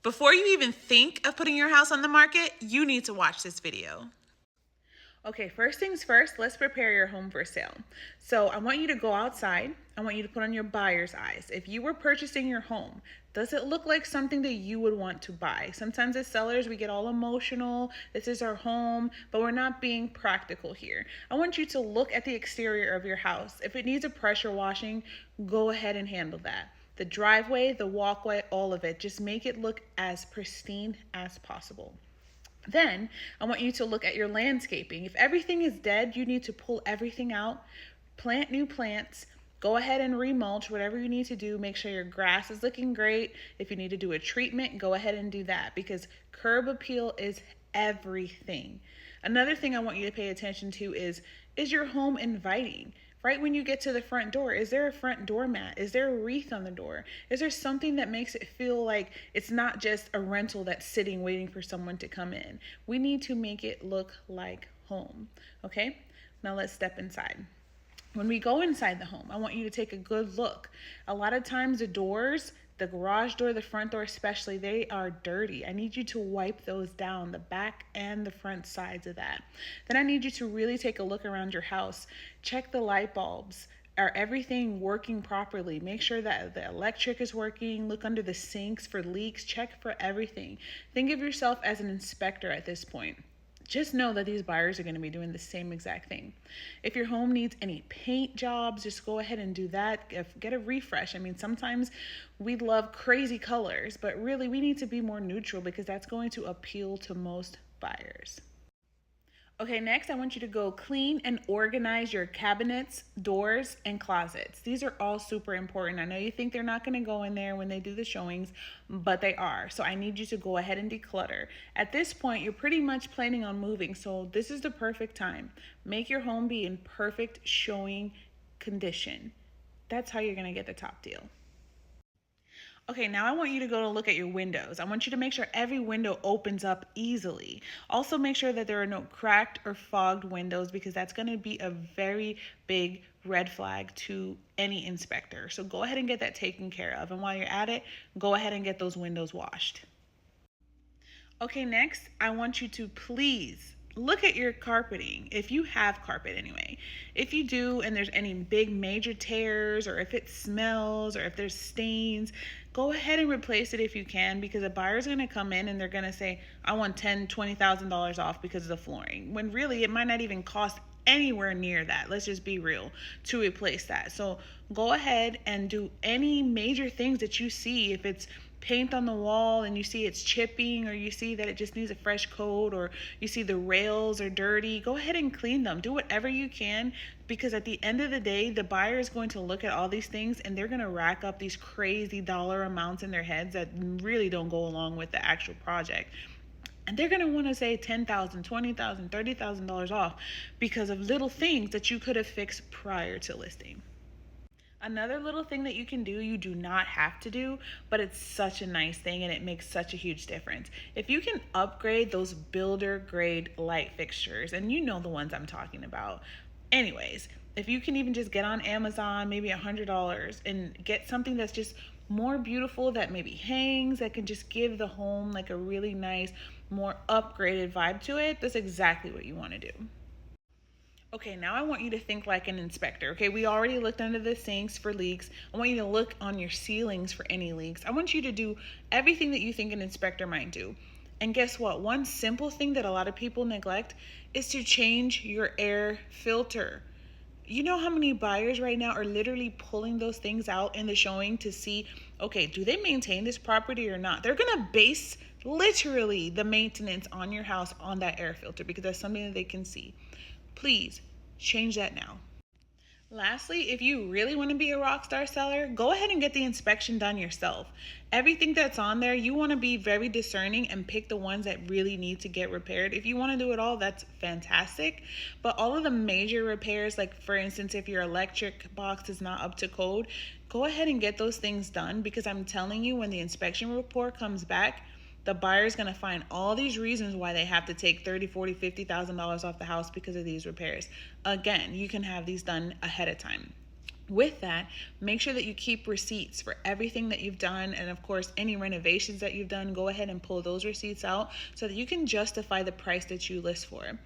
Before you even think of putting your house on the market, you need to watch this video. Okay, first things first, let's prepare your home for sale. So I want you to go outside. I want you to put on your buyer's eyes. If you were purchasing your home, does it look like something that you would want to buy? Sometimes as sellers, we get all emotional. This is our home, but we're not being practical here. I want you to look at the exterior of your house. If it needs a pressure washing, go ahead and handle that. The driveway, the walkway, all of it, just make it look as pristine as possible. Then I want you to look at your landscaping. If everything is dead, you need to pull everything out, plant new plants, go ahead and remulch, whatever you need to do. Make sure your grass is looking great. If you need to do a treatment, go ahead and do that, because curb appeal is everything. Another thing I want you to pay attention to is your home inviting? Right when you get to the front door, is there a front doormat? Is there a wreath on the door? Is there something that makes it feel like it's not just a rental that's sitting waiting for someone to come in? We need to make it look like home, okay? Now let's step inside. When we go inside the home, I want you to take a good look. A lot of times the doors, the garage door, the front door especially, they are dirty. I need you to wipe those down, the back and the front sides of that. Then I need you to really take a look around your house. Check the light bulbs. Are everything working properly? Make sure that the electric is working. Look under the sinks for leaks. Check for everything. Think of yourself as an inspector at this point. Just know that these buyers are going to be doing the same exact thing. If your home needs any paint jobs, just go ahead and do that. Get a refresh. I mean, sometimes we love crazy colors, but really we need to be more neutral, because that's going to appeal to most buyers. Okay, next I want you to go clean and organize your cabinets, doors, and closets. These are all super important. I know you think they're not going to go in there when they do the showings, but they are. So I need you to go ahead and declutter. At this point, you're pretty much planning on moving, so this is the perfect time. Make your home be in perfect showing condition. That's how you're going to get the top deal. Okay, now I want you to go to look at your windows. I want you to make sure every window opens up easily. Also make sure that there are no cracked or fogged windows, because that's going to be a very big red flag to any inspector. So go ahead and get that taken care of. And while you're at it, go ahead and get those windows washed. Okay, next, I want you to please look at your carpeting, if you have carpet anyway. If you do and there's any big major tears, or if it smells, or if there's stains, go ahead and replace it if you can, because a buyer's going to come in and they're going to say, I want $10,000, $20,000 off because of the flooring, when really it might not even cost anywhere near that. Let's just be real, to replace that. So go ahead and do any major things that you see. If it's paint on the wall and you see it's chipping, or you see that it just needs a fresh coat, or you see the rails are dirty, go ahead and clean them. Do whatever you can, because at the end of the day, the buyer is going to look at all these things and they're going to rack up these crazy dollar amounts in their heads that really don't go along with the actual project. And they're going to want to say $10,000, $20,000, $30,000 off because of little things that you could have fixed prior to listing. Another little thing that you can do, you do not have to do, but it's such a nice thing and it makes such a huge difference. If you can upgrade those builder grade light fixtures, and you know the ones I'm talking about. Anyways, if you can even just get on Amazon, maybe $100, and get something that's just more beautiful, that maybe hangs, that can just give the home like a really nice, more upgraded vibe to it, that's exactly what you want to do. Okay, now I want you to think like an inspector. Okay, we already looked under the sinks for leaks. I want you to look on your ceilings for any leaks. I want you to do everything that you think an inspector might do. And guess what? One simple thing that a lot of people neglect is to change your air filter. You know how many buyers right now are literally pulling those things out in the showing to see, okay, do they maintain this property or not? They're going to base literally the maintenance on your house on that air filter, because that's something that they can see. Please change that now. Lastly, if you really want to be a rock star seller, go ahead and get the inspection done yourself. Everything that's on there, you want to be very discerning and pick the ones that really need to get repaired. If you want to do it all, that's fantastic. But all of the major repairs, like for instance, if your electric box is not up to code, go ahead and get those things done, because I'm telling you, when the inspection report comes back, the buyer's going to find all these reasons why they have to take $30,000, $40,000, $50,000 off the house because of these repairs. Again, you can have these done ahead of time. With that, make sure that you keep receipts for everything that you've done, and of course any renovations that you've done. Go ahead and pull those receipts out so that you can justify the price that you list for.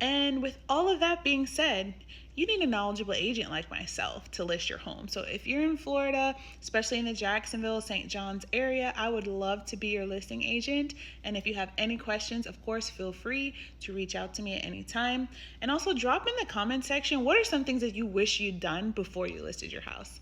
And with all of that being said, you need a knowledgeable agent like myself to list your home. So if you're in Florida, especially in the Jacksonville, St. John's area, I would love to be your listing agent. And if you have any questions, of course, feel free to reach out to me at any time. And also drop in the comment section, what are some things that you wish you'd done before you listed your house?